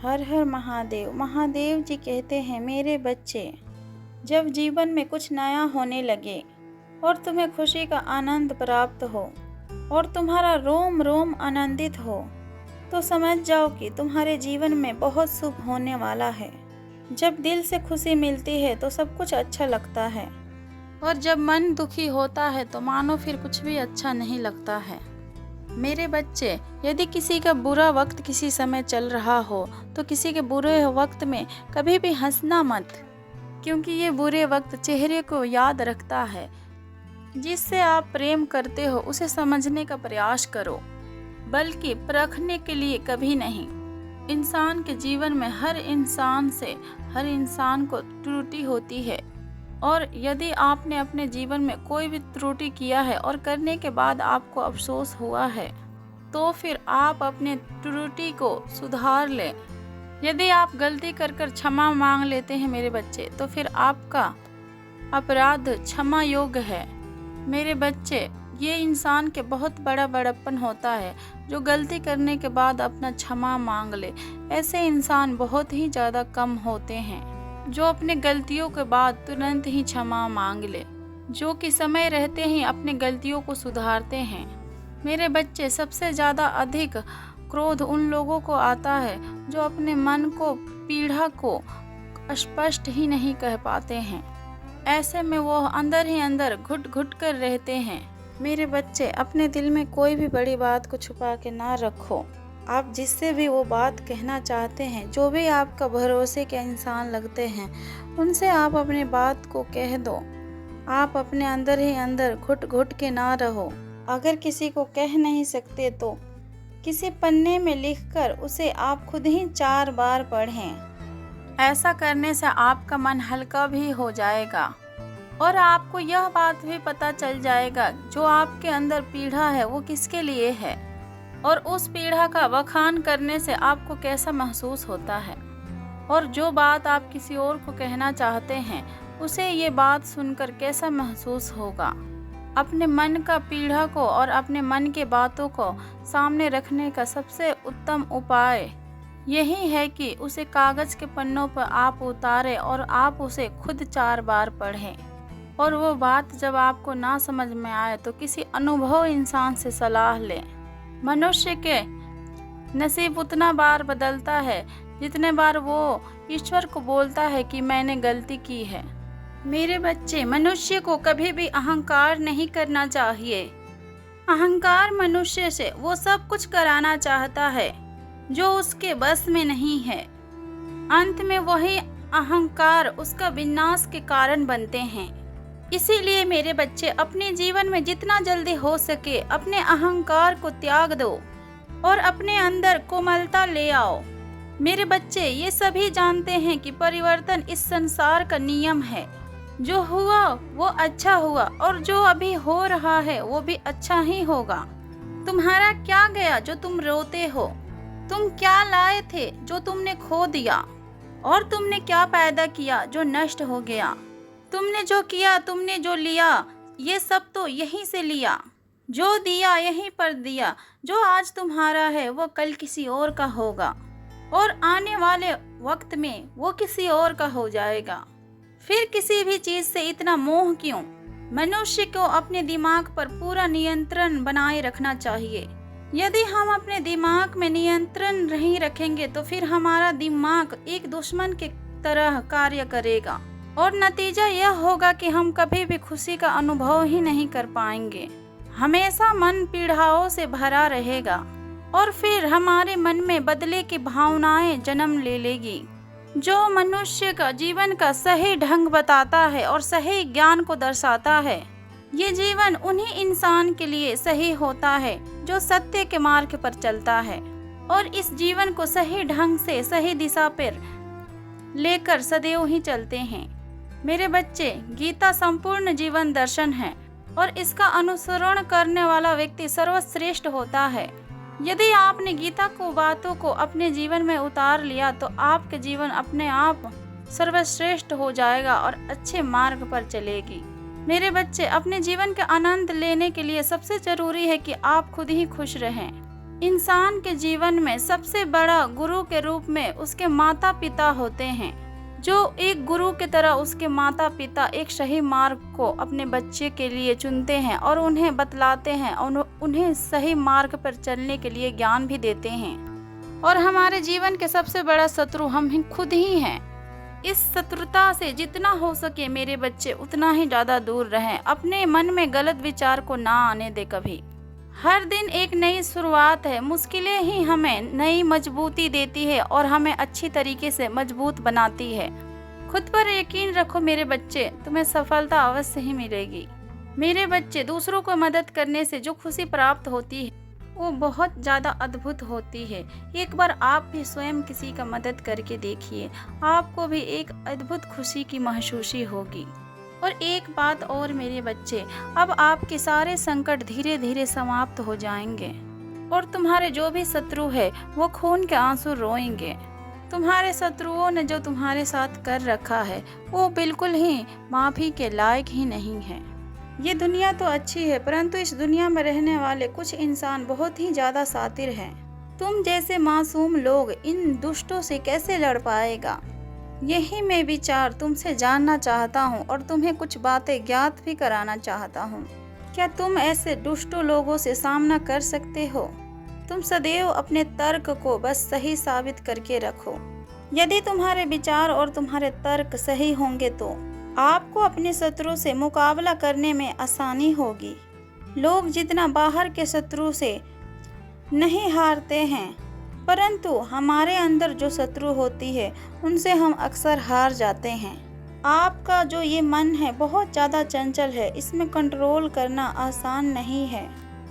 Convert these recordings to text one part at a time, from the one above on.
हर हर महादेव। महादेव जी कहते हैं, मेरे बच्चे, जब जीवन में कुछ नया होने लगे और तुम्हें खुशी का आनंद प्राप्त हो और तुम्हारा रोम रोम आनंदित हो, तो समझ जाओ कि तुम्हारे जीवन में बहुत शुभ होने वाला है। जब दिल से खुशी मिलती है तो सब कुछ अच्छा लगता है, और जब मन दुखी होता है तो मानो फिर कुछ भी अच्छा नहीं लगता है। मेरे बच्चे, यदि किसी का बुरा वक्त किसी समय चल रहा हो तो किसी के बुरे वक्त में कभी भी हंसना मत, क्योंकि ये बुरे वक्त चेहरे को याद रखता है। जिससे आप प्रेम करते हो उसे समझने का प्रयास करो, बल्कि परखने के लिए कभी नहीं। इंसान के जीवन में हर इंसान को त्रुटि होती है, और यदि आपने अपने जीवन में कोई भी त्रुटि किया है और करने के बाद आपको अफसोस हुआ है, तो फिर आप अपने त्रुटि को सुधार लें। यदि आप गलती कर क्षमा मांग लेते हैं मेरे बच्चे, तो फिर आपका अपराध क्षमा योग्य है। मेरे बच्चे, ये इंसान के बहुत बड़ा बड़प्पन होता है जो गलती करने के बाद अपना क्षमा मांग ले। ऐसे इंसान बहुत ही ज़्यादा कम होते हैं जो अपने गलतियों के बाद तुरंत ही क्षमा मांग ले, जो कि समय रहते ही अपने गलतियों को सुधारते हैं। मेरे बच्चे, सबसे ज़्यादा अधिक क्रोध उन लोगों को आता है जो अपने मन को पीड़ा को स्पष्ट ही नहीं कह पाते हैं। ऐसे में वो अंदर ही अंदर घुट घुट कर रहते हैं। मेरे बच्चे, अपने दिल में कोई भी बड़ी बात को छुपा के ना रखो। आप जिससे भी वो बात कहना चाहते हैं, जो भी आपका भरोसे के इंसान लगते हैं, उनसे आप अपनी बात को कह दो। आप अपने अंदर ही अंदर घुट घुट के ना रहो। अगर किसी को कह नहीं सकते तो किसी पन्ने में लिखकर उसे आप खुद ही 4 बार पढ़ें। ऐसा करने से आपका मन हल्का भी हो जाएगा, और आपको यह बात भी पता चल जाएगा जो आपके अंदर पीड़ा है वो किसके लिए है, और उस पीड़ा का बखान करने से आपको कैसा महसूस होता है। और जो बात आप किसी और को कहना चाहते हैं, उसे ये बात सुनकर कैसा महसूस होगा। अपने मन का पीड़ा को और अपने मन के बातों को सामने रखने का सबसे उत्तम उपाय यही है कि उसे कागज़ के पन्नों पर आप उतारें और आप उसे खुद 4 बार पढ़ें। और वो बात जब आपको ना समझ में आए तो किसी अनुभव इंसान से सलाह लें। मनुष्य के नसीब उतना बार बदलता है जितने बार वो ईश्वर को बोलता है कि मैंने गलती की है। मेरे बच्चे, मनुष्य को कभी भी अहंकार नहीं करना चाहिए। अहंकार मनुष्य से वो सब कुछ कराना चाहता है जो उसके बस में नहीं है। अंत में वही अहंकार उसका विनाश के कारण बनते हैं। इसीलिए मेरे बच्चे, अपने जीवन में जितना जल्दी हो सके अपने अहंकार को त्याग दो और अपने अंदर कोमलता ले आओ। मेरे बच्चे, ये सभी जानते हैं कि परिवर्तन इस संसार का नियम है। जो हुआ वो अच्छा हुआ, और जो अभी हो रहा है वो भी अच्छा ही होगा। तुम्हारा क्या गया जो तुम रोते हो? तुम क्या लाए थे जो तुमने खो दिया? और तुमने क्या पैदा किया जो नष्ट हो गया? तुमने जो किया, तुमने जो लिया, ये सब तो यहीं से लिया। जो दिया यहीं पर दिया। जो आज तुम्हारा है वो कल किसी और का होगा, और आने वाले वक्त में वो किसी और का हो जाएगा। फिर किसी भी चीज से इतना मोह क्यों? मनुष्य को अपने दिमाग पर पूरा नियंत्रण बनाए रखना चाहिए। यदि हम अपने दिमाग में नियंत्रण नहीं रखेंगे तो फिर हमारा दिमाग एक दुश्मन के तरह कार्य करेगा, और नतीजा यह होगा कि हम कभी भी खुशी का अनुभव ही नहीं कर पाएंगे। हमेशा मन पीड़ाओं से भरा रहेगा, और फिर हमारे मन में बदले की भावनाएं जन्म ले लेगी। जो मनुष्य का जीवन का सही ढंग बताता है और सही ज्ञान को दर्शाता है, ये जीवन उन्हीं इंसान के लिए सही होता है जो सत्य के मार्ग पर चलता है और इस जीवन को सही ढंग से सही दिशा पर लेकर सदैव ही चलते हैं। मेरे बच्चे, गीता संपूर्ण जीवन दर्शन है, और इसका अनुसरण करने वाला व्यक्ति सर्वश्रेष्ठ होता है। यदि आपने गीता को बातों को अपने जीवन में उतार लिया तो आपके जीवन अपने आप सर्वश्रेष्ठ हो जाएगा और अच्छे मार्ग पर चलेगी। मेरे बच्चे, अपने जीवन के आनंद लेने के लिए सबसे जरूरी है कि आप खुद ही खुश रहें। इंसान के जीवन में सबसे बड़ा गुरु के रूप में उसके माता पिता होते हैं। जो एक गुरु की तरह उसके माता पिता एक सही मार्ग को अपने बच्चे के लिए चुनते हैं और उन्हें बतलाते हैं और उन्हें सही मार्ग पर चलने के लिए ज्ञान भी देते हैं। और हमारे जीवन के सबसे बड़ा शत्रु हम खुद ही हैं। इस शत्रुता से जितना हो सके मेरे बच्चे उतना ही ज़्यादा दूर रहें। अपने मन में गलत विचार को ना आने दे कभी। हर दिन एक नई शुरुआत है। मुश्किलें ही हमें नई मजबूती देती है और हमें अच्छी तरीके से मजबूत बनाती है। खुद पर यकीन रखो मेरे बच्चे, तुम्हें सफलता अवश्य ही मिलेगी। मेरे बच्चे, दूसरों को मदद करने से जो खुशी प्राप्त होती है वो बहुत ज़्यादा अद्भुत होती है। एक बार आप भी स्वयं किसी का मदद करके देखिए, आपको भी एक अद्भुत खुशी की महसूसी होगी। और एक बात और मेरे बच्चे, अब आपके सारे संकट धीरे धीरे समाप्त हो जाएंगे और तुम्हारे जो भी शत्रु है वो खून के आंसू रोएंगे। तुम्हारे शत्रुओं ने जो तुम्हारे साथ कर रखा है वो बिल्कुल ही माफ़ी के लायक ही नहीं है। ये दुनिया तो अच्छी है, परंतु इस दुनिया में रहने वाले कुछ इंसान बहुत ही ज़्यादा शातिर हैं। तुम जैसे मासूम लोग इन दुष्टों से कैसे लड़ पाएगा, यही मैं विचार तुमसे जानना चाहता हूँ और तुम्हें कुछ बातें ज्ञात भी कराना चाहता हूँ। क्या तुम ऐसे दुष्टों लोगों से सामना कर सकते हो? तुम सदैव अपने तर्क को बस सही साबित करके रखो। यदि तुम्हारे विचार और तुम्हारे तर्क सही होंगे तो आपको अपने शत्रु से मुकाबला करने में आसानी होगी। लोग जितना बाहर के शत्रु से नहीं हारते हैं, परंतु हमारे अंदर जो शत्रु होती है उनसे हम अक्सर हार जाते हैं। आपका जो ये मन है बहुत ज़्यादा चंचल है, इसमें कंट्रोल करना आसान नहीं है,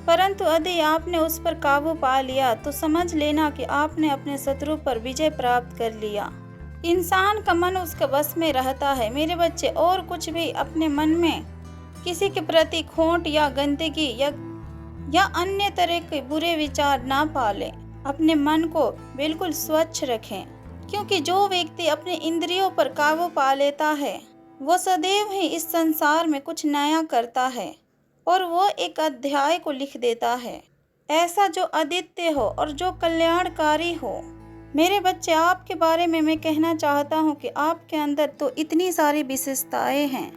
परंतु यदि आपने उस पर काबू पा लिया तो समझ लेना कि आपने अपने शत्रु पर विजय प्राप्त कर लिया। इंसान का मन उसके बस में रहता है मेरे बच्चे, और कुछ भी अपने मन में किसी के प्रति खोट या गंदगी या अन्य तरह के बुरे विचार ना पालें। अपने मन को बिल्कुल स्वच्छ रखें, क्योंकि जो व्यक्ति अपने इंद्रियों पर काबू पा लेता है वो सदैव ही इस संसार में कुछ नया करता है और वो एक अध्याय को लिख देता है, ऐसा जो अद्वितीय हो और जो कल्याणकारी हो। मेरे बच्चे, आपके बारे में मैं कहना चाहता हूँ कि आपके अंदर तो इतनी सारी विशेषताएं हैं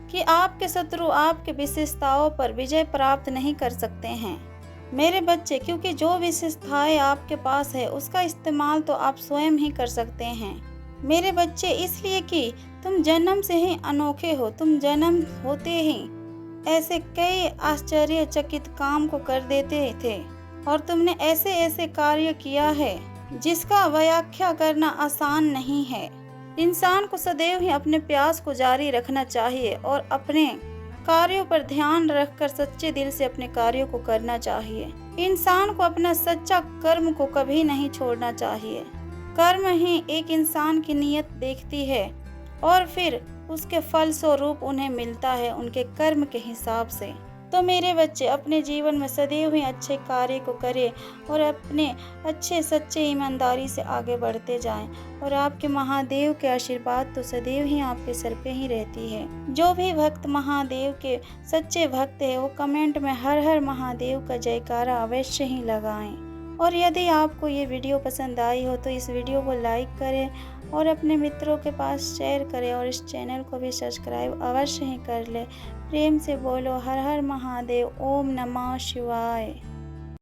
कि आपके शत्रु आपके विशेषताओं पर विजय प्राप्त नहीं कर सकते हैं मेरे बच्चे, क्योंकि जो विशेषताएं आपके पास है उसका इस्तेमाल तो आप स्वयं ही कर सकते हैं मेरे बच्चे। इसलिए कि तुम जन्म से ही अनोखे हो। तुम जन्म होते ही ऐसे कई आश्चर्यचकित काम को कर देते थे और तुमने ऐसे ऐसे कार्य किया है जिसका व्याख्या करना आसान नहीं है। इंसान को सदैव ही अपने प्रयास को जारी रखना चाहिए और अपने कार्यों पर ध्यान रखकर सच्चे दिल से अपने कार्यों को करना चाहिए। इंसान को अपना सच्चा कर्म को कभी नहीं छोड़ना चाहिए। कर्म ही एक इंसान की नीयत देखती है और फिर उसके फल स्वरूप उन्हें मिलता है उनके कर्म के हिसाब से। तो मेरे बच्चे, अपने जीवन में सदैव ही अच्छे कार्य को करें और अपने अच्छे सच्चे ईमानदारी से आगे बढ़ते जाएं और आपके महादेव के आशीर्वाद तो सदैव ही आपके सर पे ही रहती है। जो भी भक्त महादेव के सच्चे भक्त है वो कमेंट में हर हर महादेव का जयकारा अवश्य ही लगाएं। और यदि आपको ये वीडियो पसंद आई हो तो इस वीडियो को लाइक करें और अपने मित्रों के पास शेयर करें और इस चैनल को भी सब्सक्राइब अवश्य ही कर लें। प्रेम से बोलो हर हर महादेव, ओम नमः शिवाय।